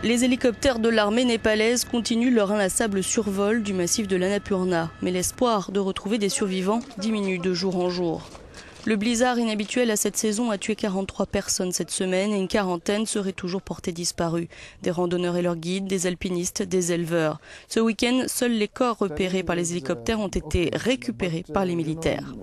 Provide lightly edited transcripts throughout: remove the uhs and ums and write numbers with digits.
Les hélicoptères de l'armée népalaise continuent leur inlassable survol du massif de l'Annapurna, mais l'espoir de retrouver des survivants diminue de jour en jour. Le blizzard inhabituel à cette saison a tué 43 personnes cette semaine et une quarantaine seraient toujours portées disparues. Des randonneurs et leurs guides, des alpinistes, des éleveurs. Ce week-end, seuls les corps repérés par les hélicoptères ont été récupérés par les militaires.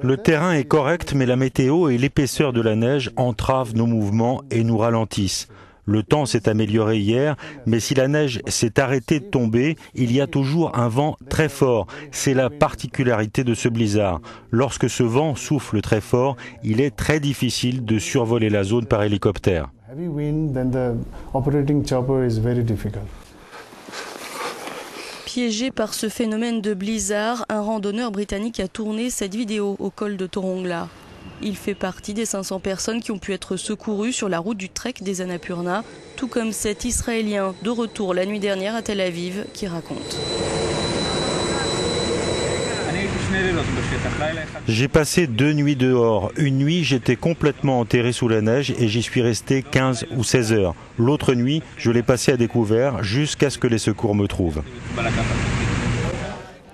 Le terrain est correct, mais la météo et l'épaisseur de la neige entravent nos mouvements et nous ralentissent. Le temps s'est amélioré hier, mais si la neige s'est arrêtée de tomber, il y a toujours un vent très fort. C'est la particularité de ce blizzard. Lorsque ce vent souffle très fort, il est très difficile de survoler la zone par hélicoptère. Piégé par ce phénomène de blizzard, un randonneur britannique a tourné cette vidéo au col de Torongla. Il fait partie des 500 personnes qui ont pu être secourues sur la route du trek des Annapurna, tout comme cet Israélien de retour la nuit dernière à Tel Aviv qui raconte. J'ai passé 2 nuits dehors. Une nuit, j'étais complètement enterré sous la neige et j'y suis resté 15 ou 16 heures. L'autre nuit, je l'ai passé à découvert jusqu'à ce que les secours me trouvent.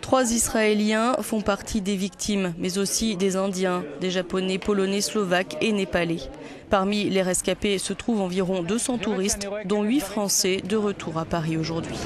3 Israéliens font partie des victimes, mais aussi des Indiens, des Japonais, Polonais, Slovaques et Népalais. Parmi les rescapés se trouvent environ 200 touristes, dont 8 Français de retour à Paris aujourd'hui.